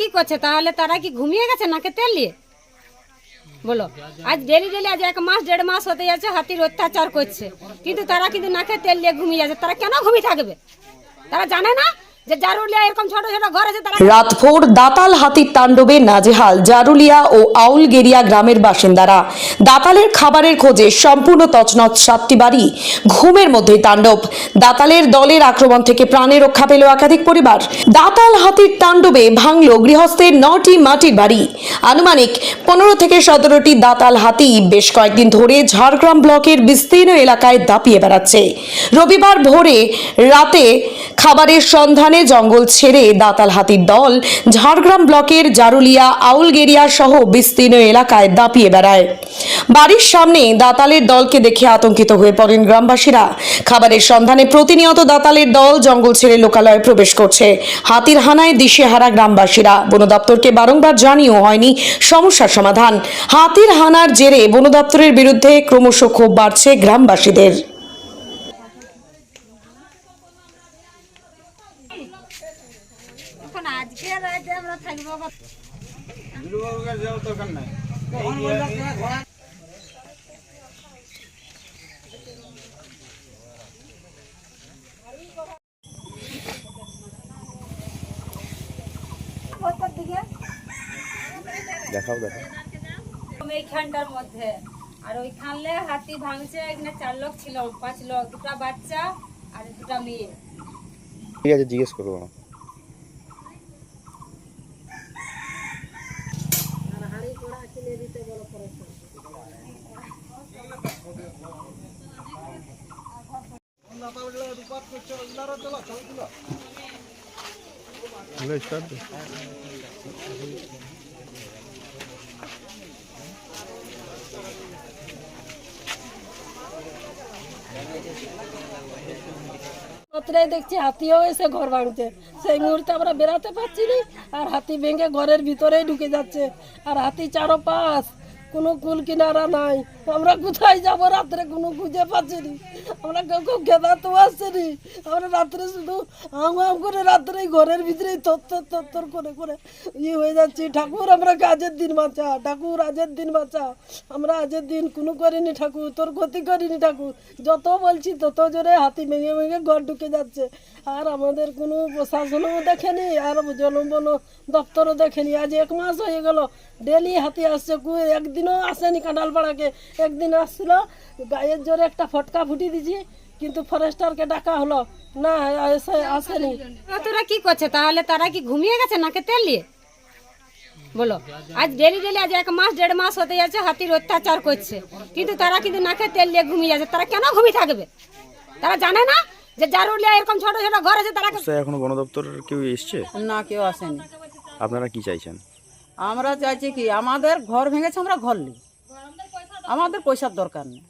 কি করছে তাহলে? তারা কি ঘুমিয়ে গেছে নাকে তেল নিয়ে? বলো, আজ ডেলি ডেলি আজ 1 মাস 1.5 মাস হতে যাচ্ছে হাতির অত্যাচার করছে, কিন্তু তারা কিন্তু নাকে তেল নিয়ে ঘুমিয়ে যাচ্ছে। তারা কেন ঘুমিয়ে থাকবে? তারা জানে না যে জারুলিয়া এরকম ছোট ছোট ঘর আছে? রাতভোর দাতাল হাতির তাণ্ডবে নাজেহাল জারুলিয়া ও আউলগেরিয়া গ্রামের বাসিন্দারা। দাতালের খাবারের খোঁজে সম্পূর্ণ তছনছ 7টি বাড়ি ঘুমের মধ্যে তাণ্ডব। দাতালের দলের আক্রমণ থেকে প্রাণে রক্ষা পেল একাধিক পরিবার। দাতাল হাতির তাণ্ডবে ভাঙল গৃহস্থের 9টি মাটির বাড়ি। আনুমানিক 15 থেকে 17টি দাতাল হাতি বেশ কয়েকদিন ধরে ঝাড়গ্রাম ব্লকের বিস্তীর্ণ এলাকায় দাপিয়ে বেড়াচ্ছে। রবিবার ভোরে রাতে খাবারের সন্ধানে জঙ্গল ছেড়ে দাতাল হাতির দল ঝাড়গ্রাম ব্লকের জারুলিয়া আউলগেরিয়া সহ বিস্তীর্ণ এলাকায় দাপিয়ে বেড়ায়। বাড়ির সামনে দাতালের দলকে দেখে আতঙ্কিত হয়ে পড়েন গ্রামবাসীরা। খাবারের সন্ধানে প্রতিনিয়ত দাতালের দল জঙ্গল ছেড়ে লোকালয়ে প্রবেশ করছে। হাতির হানায় দিশেহারা গ্রামবাসীরা। বন দপ্তরকে বারংবার জানিয়েও হয়নি সমস্যার সমাধান। হাতির হানার জেরে বন দপ্তরের বিরুদ্ধে ক্রমশ ক্ষোভ বাড়ছে গ্রামবাসীদের। দেখাও এইখানটার মধ্যে আর ওইখানে হাতি ভাঙছে। এখানে 4 লোক ছিল, 5 লোক, 2টা বাচ্চা আর 2টা মেয়ে। ঠিক আছে, জিজ্ঞেস করবো না। দেখছি হাতিও এসে ঘর ভাঙছে। সেই মুহূর্তে আমরা বেরাতে পারছি না, আর হাতি ভেঙে ঘরের ভিতরেই ঢুকে যাচ্ছে। আর হাতি চারপাশ, কোনো কুল কিনারা নাই। আমরা কোথায় যাবো? রাত্রে কোনো খুঁজে পাচ্ছি না। আমরা কেউ খেদাতে আসছে নি। আমরা রাত্রে শুধু আম করে রাত্রে ঘরের ভিতরেই তত্তর করে করে হয়ে যাচ্ছি। ঠাকুর, আমরা আজের দিন বাঁচা, ঠাকুর আজের দিন বাঁচা। আমরা আজের দিন কোনো করিনি ঠাকুর, তোর ক্ষতি করিনি ঠাকুর। যত বলছি তত জোরে হাতি ভেঙে ভেঙে ঘর ঢুকে যাচ্ছে। আর আমাদের কোনো প্রশাসনও দেখেনি, আর বন দপ্তরও দেখেনি। আজ 1 মাস হয়ে গেল ডেলি হাতি আসছে। একদিনও আসেনি কাঁঠালপাড়াকে। একদিন আসছিল, গায়ের জোরে একটা ফটকা ফুটি দিছি, কিন্তু ফরেস্টারকে ডাকা হলো না, আসেনি। তোরা কি করছে তাহলে? তারা কি ঘুমিয়ে গেছে নাকে তেল নিয়ে? বলো, আজ ডেলি ডেলি আজ 1 মাস 1.5 মাস হতে যাচ্ছে হাতির অত্যাচার করছে, কিন্তু তারা কিন্তু নাকে তেল নিয়ে ঘুমিয়ে যাচ্ছে। তারা কেন ঘুমিয়ে থাকবে? তারা জানে না যে জারুলিয়া এরকম ছোট ছোট ঘর আছে? তারা এখনো বন দপ্তর কেউ এসছে না, কেউ আসেনি। আপনারা কি চাইছেন? আমরা চাইছি কি, আমাদের ঘর ভেঙেছে, আমরা ঘর নিই, আমাদের পয়সার দরকার নেই।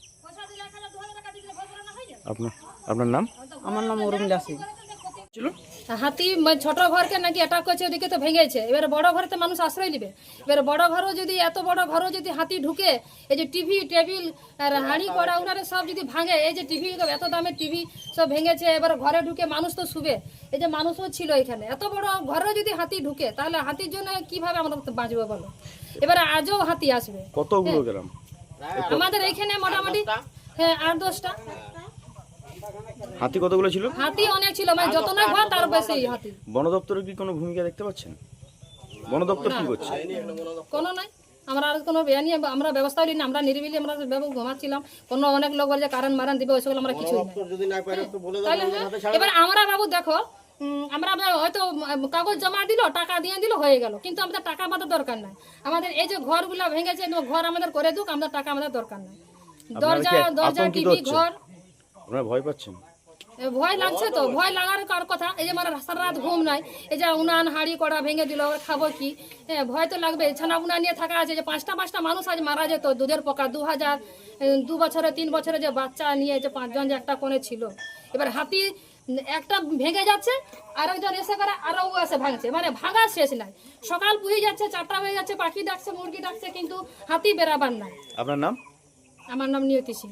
আপনার নাম? আমার নাম উর্মিলা সিং। হাতি ছোট ঘরকে নাকি অ্যাটাক করছে, ওদিকে তো ভেঙেছে। এবারে বড় ঘরেতে মানুষ আশ্রয় নেবে। এবারে বড় ঘরও যদি, এত বড় ঘরও যদি হাতি ঢুকে, এই যে টিভি টেবিল আর হাঁড়ি কড়া উনারে সব যদি ভাঙে, এই যে টিভি, এত দামের টিভি সব ভেঙেছে। এবার ঘরে ঢুকে মানুষ তো শুবে, এই যে মানুষও ছিল এখানে। এত বড় ঘরেও যদি হাতি ঢুকে, তাহলে হাতির জন্য কিভাবে আমরা বাঁচবো বলো? এবারে আজও হাতি আসবে। কতগুলো গ্রাম আমাদের এখানে মোটামুটি 8-10টা হাতি। কতগুলো ছিল? হাতি অনেক ছিল, মানে যত না ঘর তার বেশি হাতি। বন দপ্তরের কি কোনো ভূমিকা দেখতে পাচ্ছেন? বন দপ্তর কি করছে? কোনো নাই, আমরা আর কোনো নিয়ে আমরা ব্যবস্থা নিই না। আমরা নিরিবিলি আমরা ঘুমাচ্ছিলাম। কোনো অনেক লোক বলে যে কারণ মারান দিবে, ওইসব আমরা কিছু এবার আমরা বাবু দেখো, আমরা হয়তো কাগজ জমা দিল, টাকা দিয়ে দিল, হয়ে গেল, কিন্তু আমাদের টাকা আমাদের দরকার নাই। আমাদের এই যে ঘরগুলা ভেঙেছে, ঘর আমাদের করে দুক, আমাদের টাকা আমাদের দরকার নাই। দরজা টিভি ঘর। আপনারা ভয় পাচ্ছেন? ভয় লাগছে তো, ভয় লাগার কার কথা। এই যে আমার সারা রাত ঘুম নাই, এই যে উনান হাঁড়ি কড়া ভেঙে দিল, খাবো কি? ভয় তো লাগবে। ছানা উনা নিয়ে থাকা আছে, যে 5টা মানুষ আজ মারা যেত। দুধের পোকা 2 বছরে 3 বছরে যে বাচ্চা নিয়ে যে 5 জন যে একটা কোণে ছিল। এবার হাতি একটা ভেঙে যাচ্ছে, আর একজন এসে করে আরো এসে ভাঙছে, মানে ভাঙা শেষ নাই। সকাল পুড়ে যাচ্ছে, 4টা হয়ে যাচ্ছে, পাখি ডাকছে, মুরগি ডাকছে, কিন্তু হাতি বেরাবার নাই। আপনার নাম? আমার নাম নিয়তি সিং।